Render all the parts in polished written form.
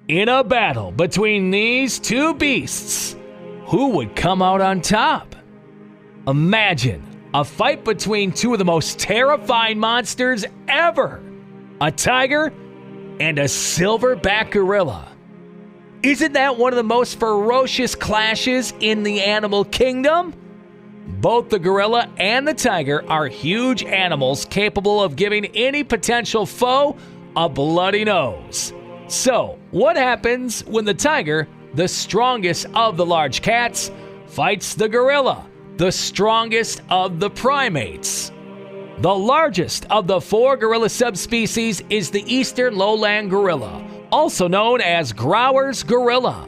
In a battle between these two beasts, who would come out on top? Imagine a fight between two of the most terrifying monsters ever, a tiger and a silverback gorilla. Isn't that one of the most ferocious clashes in the animal kingdom? Both the gorilla and the tiger are huge animals capable of giving any potential foe a bloody nose. So, what happens when the tiger, the strongest of the large cats, fights the gorilla, the strongest of the primates? The largest of the four gorilla subspecies is the eastern lowland gorilla, also known as Grauer's gorilla.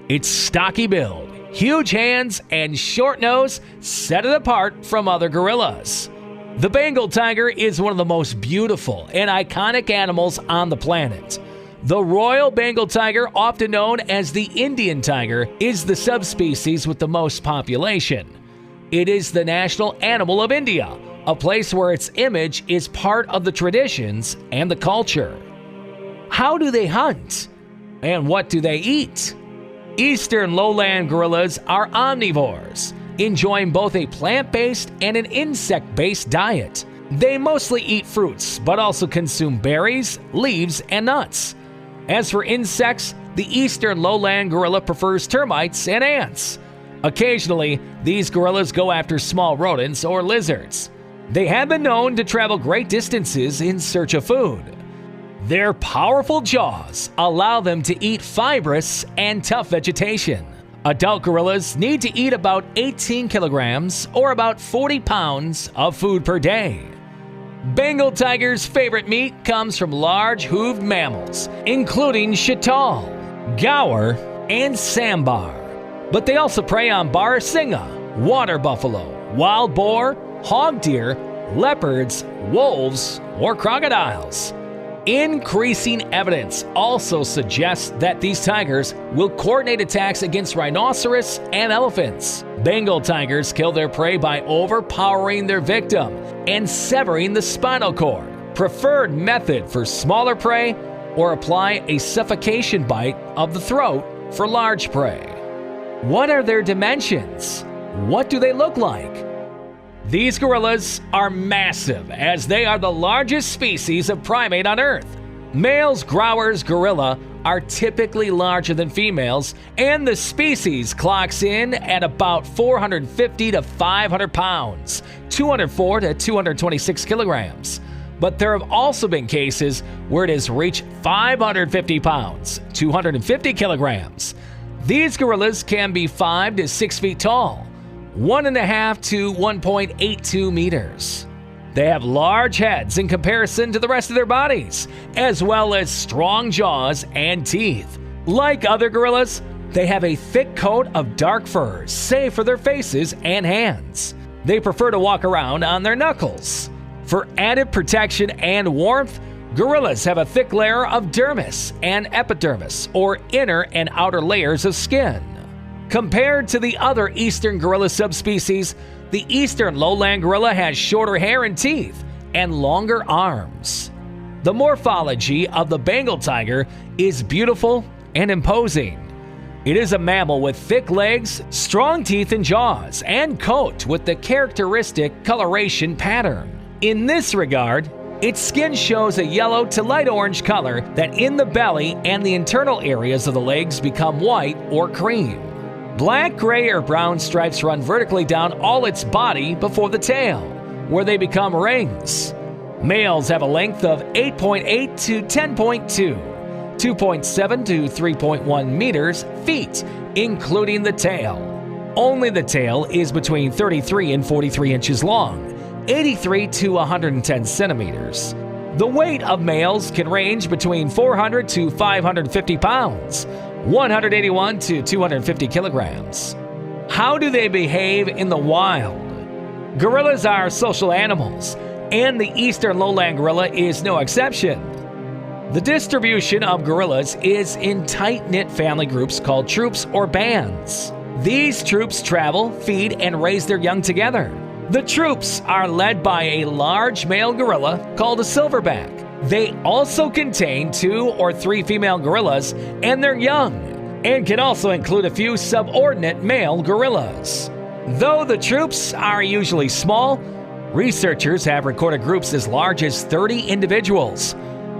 Its stocky build, huge hands, and short nose set it apart from other gorillas. The Bengal tiger is one of the most beautiful and iconic animals on the planet. The Royal Bengal tiger, often known as the Indian tiger, is the subspecies with the most population. It is the national animal of India, a place where its image is part of the traditions and the culture. How do they hunt? And what do they eat? Eastern lowland gorillas are omnivores, enjoying both a plant-based and an insect-based diet. They mostly eat fruits, but also consume berries, leaves, and nuts. As for insects, the eastern lowland gorilla prefers termites and ants. Occasionally, these gorillas go after small rodents or lizards. They have been known to travel great distances in search of food. Their powerful jaws allow them to eat fibrous and tough vegetation. Adult gorillas need to eat about 18 kilograms or about 40 pounds of food per day. Bengal tiger's favorite meat comes from large hooved mammals, including chital, gaur, and sambar. But they also prey on barasingha, water buffalo, wild boar, hog deer, leopards, wolves, or crocodiles. Increasing evidence also suggests that these tigers will coordinate attacks against rhinoceros and elephants. Bengal tigers kill their prey by overpowering their victim and severing the spinal cord. Preferred method for smaller prey, or apply a suffocation bite of the throat for large prey. What are their dimensions? What do they look like? These gorillas are massive, as they are the largest species of primate on Earth. Males Grauer's gorilla are typically larger than females, and the species clocks in at about 450 to 500 pounds, 204 to 226 kilograms. But there have also been cases where it has reached 550 pounds, 250 kilograms. These gorillas can be 5 to 6 feet tall, 1.5 to 1.82 meters. They have large heads in comparison to the rest of their bodies, as well as strong jaws and teeth. Like other gorillas, they have a thick coat of dark fur, save for their faces and hands. They prefer to walk around on their knuckles. For added protection and warmth, gorillas have a thick layer of dermis and epidermis, or inner and outer layers of skin. Compared to the other eastern gorilla subspecies, the eastern lowland gorilla has shorter hair and teeth and longer arms. The morphology of the Bengal tiger is beautiful and imposing. It is a mammal with thick legs, strong teeth and jaws, and coat with the characteristic coloration pattern. In this regard, its skin shows a yellow to light orange color that in the belly and the internal areas of the legs become white or cream. Black, gray, or brown stripes run vertically down all its body before the tail, where they become rings. Males have a length of 8.8 to 10.2, 2.7 to 3.1 meters, feet, including the tail. Only the tail is between 33 and 43 inches long, 83 to 110 centimeters. The weight of males can range between 400 to 550 pounds, 181 to 250 kilograms. How do they behave in the wild? Gorillas are social animals, and the eastern lowland gorilla is no exception. The distribution of gorillas is in tight-knit family groups called troops or bands. These troops travel, feed, and raise their young together. The troops are led by a large male gorilla called a silverback. They also contain 2 or 3 female gorillas and their young, and can also include a few subordinate male gorillas. Though the troops are usually small, researchers have recorded groups as large as 30 individuals.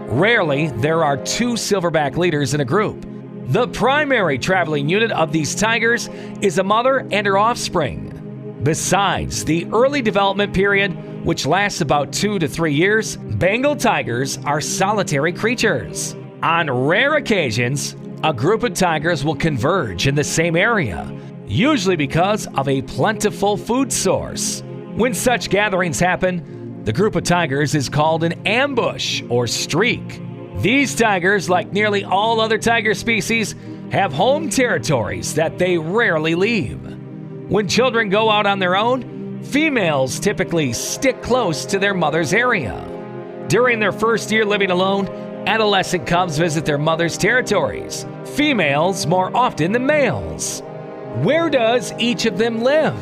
Rarely, there are 2 silverback leaders in a group. The primary traveling unit of these tigers is a mother and her offspring. Besides the early development period, which lasts about 2 to 3 years, Bengal tigers are solitary creatures. On rare occasions, a group of tigers will converge in the same area, usually because of a plentiful food source. When such gatherings happen, the group of tigers is called an ambush or streak. These tigers, like nearly all other tiger species, have home territories that they rarely leave. When children go out on their own, females typically stick close to their mother's area. During their first year living alone, adolescent cubs visit their mother's territories, females more often than males. Where does each of them live?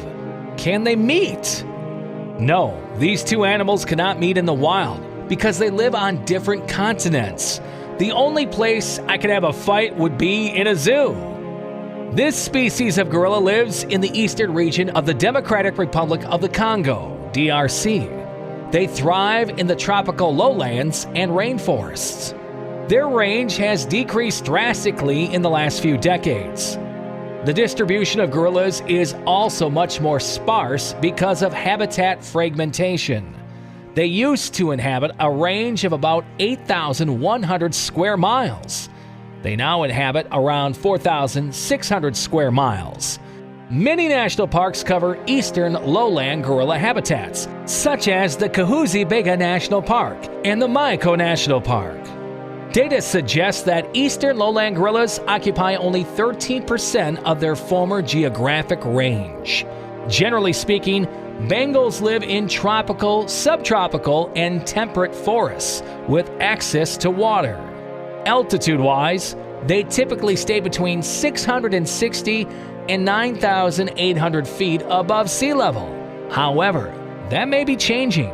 Can they meet? No, these 2 animals cannot meet in the wild because they live on different continents. The only place I could have a fight would be in a zoo. This species of gorilla lives in the eastern region of the Democratic Republic of the Congo, DRC. They thrive in the tropical lowlands and rainforests. Their range has decreased drastically in the last few decades. The distribution of gorillas is also much more sparse because of habitat fragmentation. They used to inhabit a range of about 8,100 square miles. They now inhabit around 4,600 square miles. Many national parks cover eastern lowland gorilla habitats, such as the Kahuzi-Biga National Park and the Maiko National Park. Data suggests that eastern lowland gorillas occupy only 13% of their former geographic range. Generally speaking, Bengals live in tropical, subtropical, and temperate forests with access to water. Altitude-wise, they typically stay between 660 and 9,800 feet above sea level. However, that may be changing.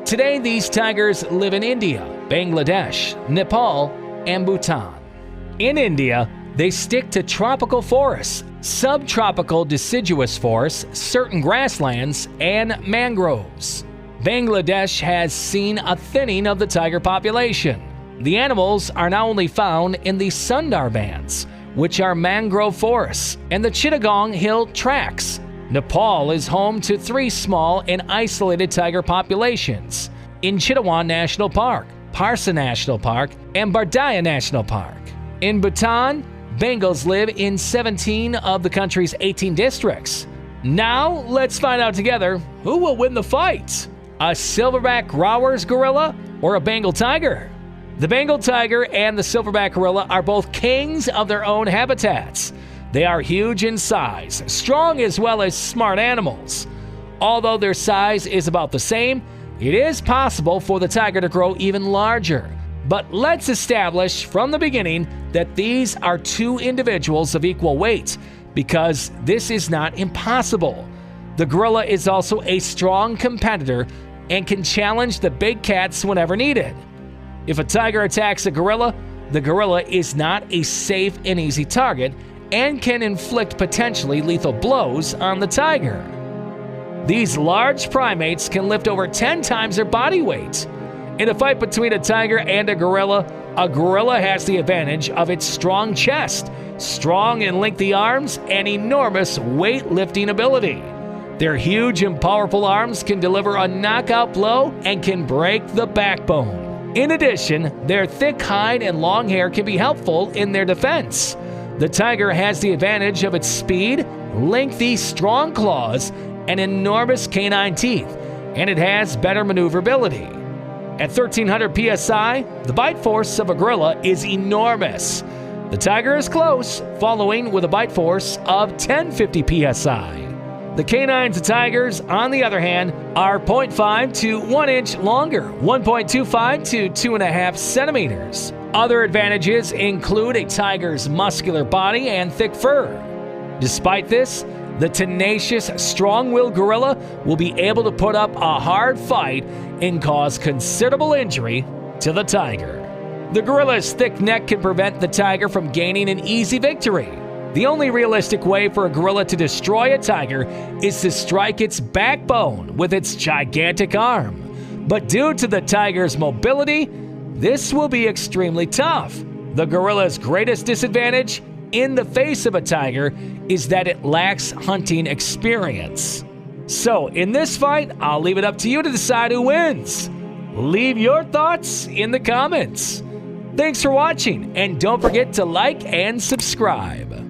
Today, these tigers live in India, Bangladesh, Nepal, and Bhutan. In India, they stick to tropical forests, subtropical deciduous forests, certain grasslands, and mangroves. Bangladesh has seen a thinning of the tiger population. The animals are now only found in the Sundarbans, which are mangrove forests, and the Chittagong Hill Tracts. Nepal is home to 3 small and isolated tiger populations in Chitwan National Park, Parsa National Park, and Bardaya National Park. In Bhutan, Bengals live in 17 of the country's 18 districts. Now, let's find out together who will win the fight: a silverback Growers gorilla or a Bengal tiger? The Bengal tiger and the silverback gorilla are both kings of their own habitats. They are huge in size, strong as well as smart animals. Although their size is about the same, it is possible for the tiger to grow even larger. But let's establish from the beginning that these are 2 individuals of equal weight, because this is not impossible. The gorilla is also a strong competitor and can challenge the big cats whenever needed. If a tiger attacks a gorilla, the gorilla is not a safe and easy target and can inflict potentially lethal blows on the tiger. These large primates can lift over 10 times their body weight. In a fight between a tiger and a gorilla has the advantage of its strong chest, strong and lengthy arms, and enormous weight-lifting ability. Their huge and powerful arms can deliver a knockout blow and can break the backbone. In addition, their thick hide and long hair can be helpful in their defense. The tiger has the advantage of its speed, lengthy, strong claws, and enormous canine teeth, and it has better maneuverability. At 1,300 psi, the bite force of a gorilla is enormous. The tiger is close, following with a bite force of 1,050 psi. The canines of tigers, on the other hand, are 0.5 to 1 inch longer, 1.25 to 2.5 centimeters. Other advantages include a tiger's muscular body and thick fur. Despite this, the tenacious, strong-willed gorilla will be able to put up a hard fight and cause considerable injury to the tiger. The gorilla's thick neck can prevent the tiger from gaining an easy victory. The only realistic way for a gorilla to destroy a tiger is to strike its backbone with its gigantic arm. But due to the tiger's mobility, this will be extremely tough. The gorilla's greatest disadvantage in the face of a tiger is that it lacks hunting experience. So in this fight, I'll leave it up to you to decide who wins. Leave your thoughts in the comments. Thanks for watching, and don't forget to like and subscribe.